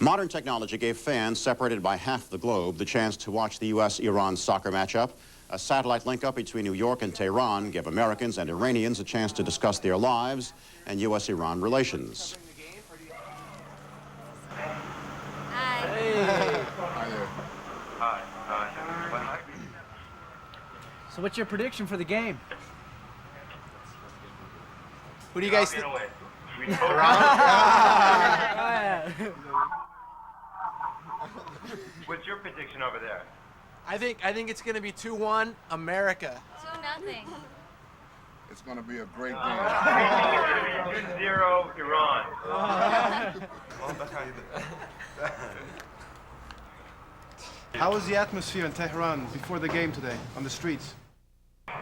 Modern technology gave fans separated by half the globe the chance to watch the U.S.-Iran soccer matchup. A satellite link-up between New York and Tehran gave Americans and Iranians a chance to discuss their lives and U.S.-Iran relations. Hi. Hey. Hi there. Hi. Hi. So what's your prediction for the game? Who do you guys think? What's your prediction over there? I think it's going to be 2-1 America. 2-0. It's going to be a great game. I think it's going to be 2-0 Iran. How was the atmosphere in Tehran before the game today on the streets?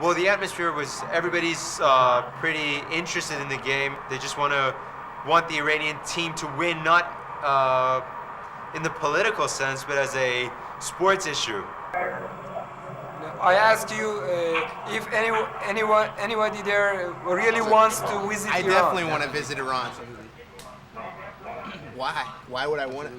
Well, the atmosphere was, everybody's pretty interested in the game. They just want the Iranian team to win, not in the political sense, but as a sports issue. I asked you if anybody there really wants to visit Iran. I definitely want to visit Iran. Why? Why would I want to?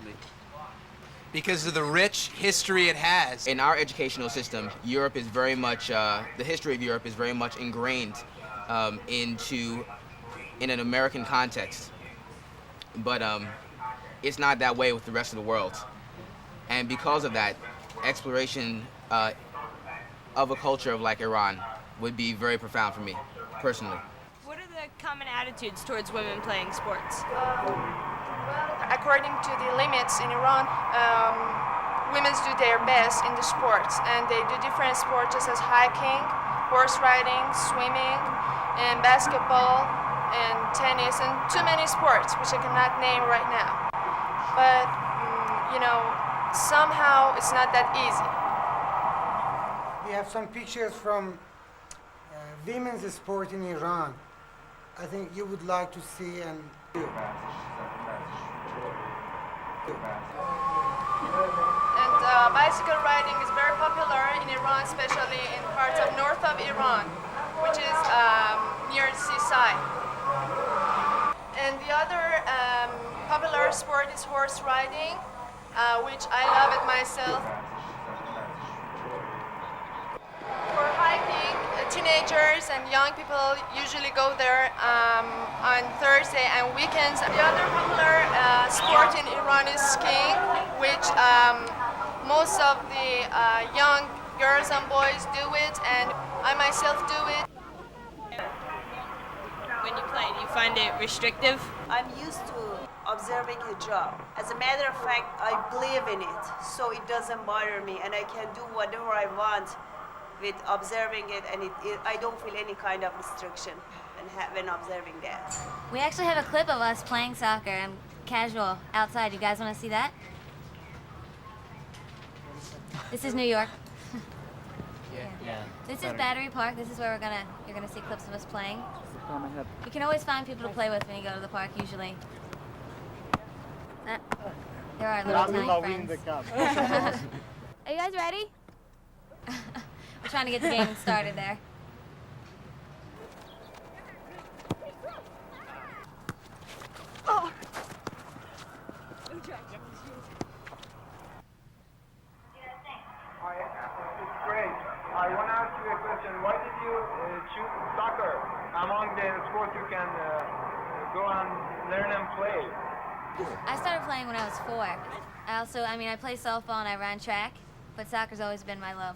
Because of the rich history it has. In our educational system, Europe is very much, the history of Europe is very much ingrained in an American context. But it's not that way with the rest of the world. And because of that, exploration of a culture of like Iran would be very profound for me, personally. What are the common attitudes towards women playing sports? According to the limits in Iran, women do their best in the sports, and they do different sports such as hiking, horse riding, swimming, and basketball, and tennis, and too many sports, which I cannot name right now. But, somehow it's not that easy. We have some pictures from women's sport in Iran. I think you would like to see and do. And bicycle riding is very popular in Iran, especially in parts of north of Iran, which is near the seaside. And the other popular sport is horse riding, which I love it myself. For hiking, teenagers and young people usually go there on Thursday and weekends. The other popular sport in Iran is skiing, which most of the young girls and boys do it, and I myself do it. When you play, do you find it restrictive? I'm used to observing hijab. As a matter of fact, I believe in it, so it doesn't bother me, and I can do whatever I want with observing it, and I don't feel any kind of restriction when observing that. We actually have a clip of us playing soccer and casual outside. You guys want to see that? This is New York. Yeah. This is Battery Park. This is where you're gonna see clips of us playing. You can always find people to play with when you go to the park. Usually, there are little tiny friends. Are you guys ready? We're trying to get the game started there. Oh. It's great. I want to ask you a question. Why did you choose soccer among the sports you can go and learn and play? I started playing when I was 4. I play softball and I ran track, but soccer's always been my love.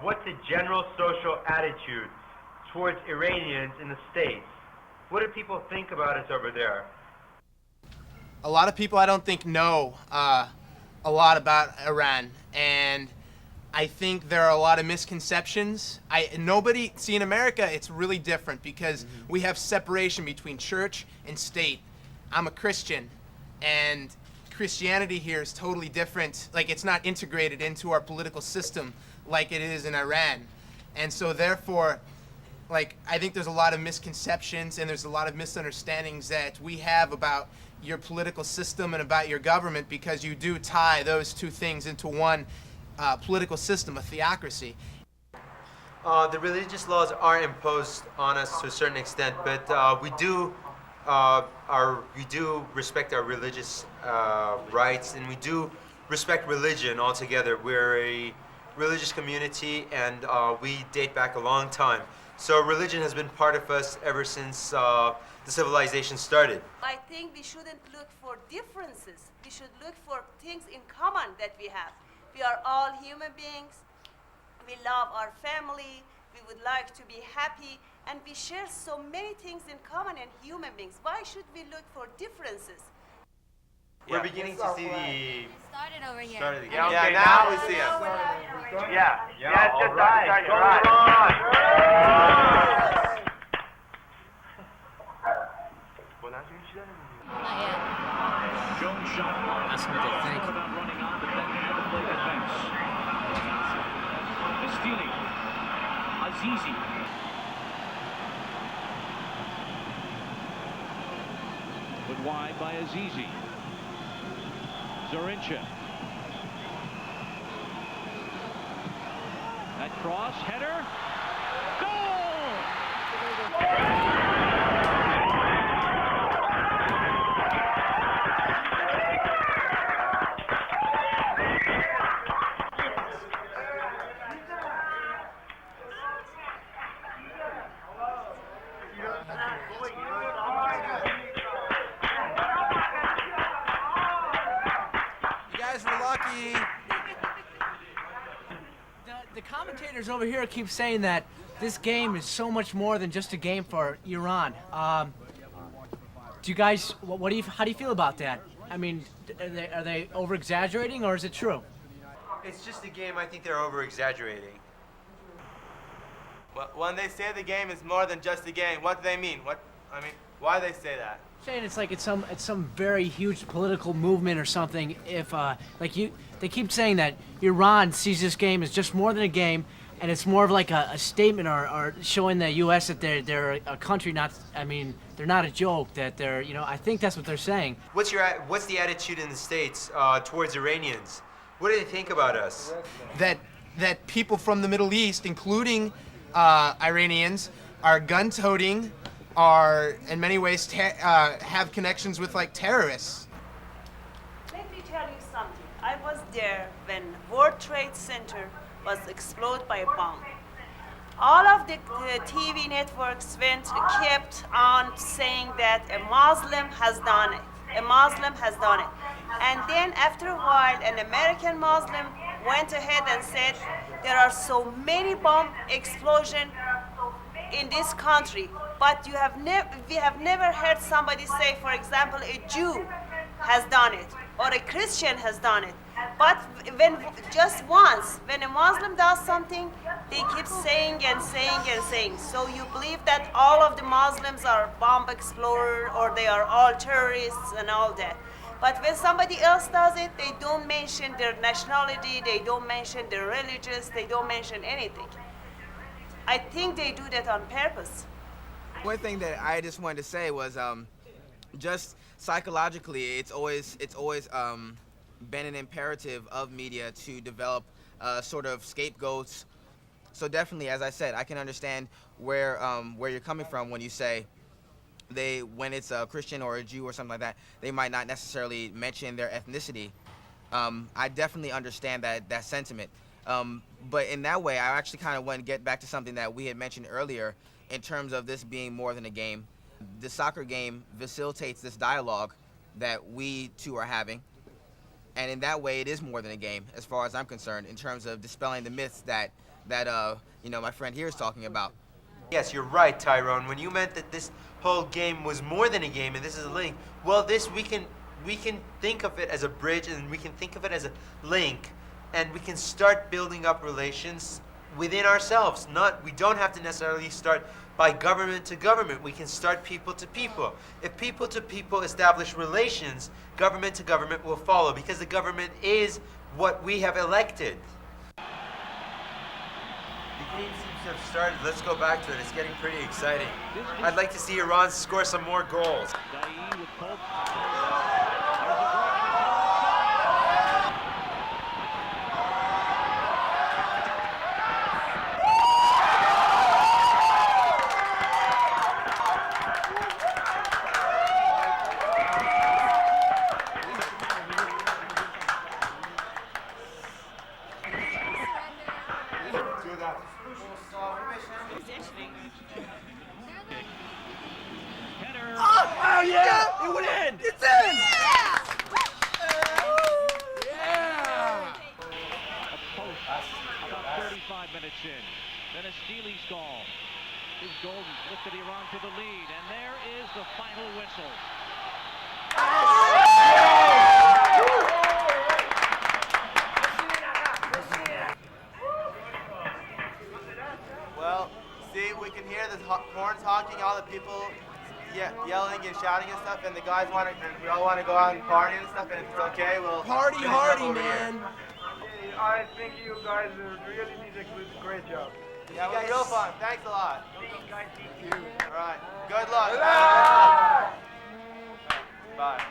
What's the general social attitude towards Iranians in the States? What do people think about us over there? A lot of people I don't think know a lot about Iran, and I think there are a lot of misconceptions. In America, it's really different because we have separation between church and state. I'm a Christian, and Christianity here is totally different. Like, it's not integrated into our political system like it is in Iran. And so therefore, I think there's a lot of misconceptions and there's a lot of misunderstandings that we have about your political system and about your government, because you do tie those two things into one political system, a theocracy. The religious laws are imposed on us to a certain extent, but we do we do respect our religious rights, and we do respect religion altogether. We're a religious community, and we date back a long time. So religion has been part of us ever since the civilization started. I think we shouldn't look for differences. We should look for things in common that we have. We are all human beings. We love our family. We would like to be happy. And we share so many things in common in human beings. Why should we look for differences? We're beginning to see It started over here. Yeah, okay, now we see it. Yeah, it's just started, right. Jones shot. That's what they think. About running on, but then had to play defense. Vaziri. Azizi. Put wide by Azizi. Zorincha. That cross, header. You guys were lucky. The commentators over here keep saying that this game is so much more than just a game for Iran. Do you guys, how do you feel about that? I mean, are they over-exaggerating, or is it true? It's just a game. I think they're over-exaggerating. Well, when they say the game is more than just a game, what do they mean? Why do they say that? Saying it's like it's some very huge political movement or something. If they keep saying that Iran sees this game as just more than a game, and it's more of like a statement or showing the U.S. that they're a country they're not a joke, that they're, I think that's what they're saying. What's the attitude in the States towards Iranians? What do they think about us? That people from the Middle East, including Iranians, are gun-toting, are in many ways have connections with like terrorists. Let me tell you something. I was there when World Trade Center was exploded by a bomb. All of the TV networks kept on saying that a Muslim has done it. A Muslim has done it. And then after a while, an American Muslim went ahead and said, there are so many bomb explosions in this country, but we have never heard somebody say, for example, a Jew has done it or a Christian has done it. But just once, when a Muslim does something, they keep saying and saying and saying. So you believe that all of the Muslims are bomb explorers or they are all terrorists and all that. But when somebody else does it, they don't mention their nationality, they don't mention their religious, they don't mention anything. I think they do that on purpose. One thing that I just wanted to say was just psychologically, it's always been an imperative of media to develop sort of scapegoats. So definitely, as I said, I can understand where you're coming from when you say when it's a Christian or a Jew or something like that, they might not necessarily mention their ethnicity. I definitely understand that sentiment. But in that way, I actually kind of want to get back to something that we had mentioned earlier in terms of this being more than a game. The soccer game facilitates this dialogue that we two are having. And in that way, it is more than a game, as far as I'm concerned, in terms of dispelling the myths that my friend here is talking about. Yes, you're right, Tyrone. When you meant that this whole game was more than a game and this is a link, well, we can think of it as a bridge, and we can think of it as a link, and we can start building up relations within ourselves. We don't have to necessarily start by government to government. We can start people to people. If people to people establish relations, government to government will follow, because the government is what we have elected. The game seems to have started. Let's go back to it. It's getting pretty exciting. I'd like to see Iran score some more goals. yelling and shouting and stuff, and the guys want to, and we all want to go out and party and stuff, and if it's okay, we'll Party finish up hardy, over man. here. I think you guys really did a great job. Yeah, it was real fun. Thanks a lot. Thank you. All right. Good luck. Good luck. Bye.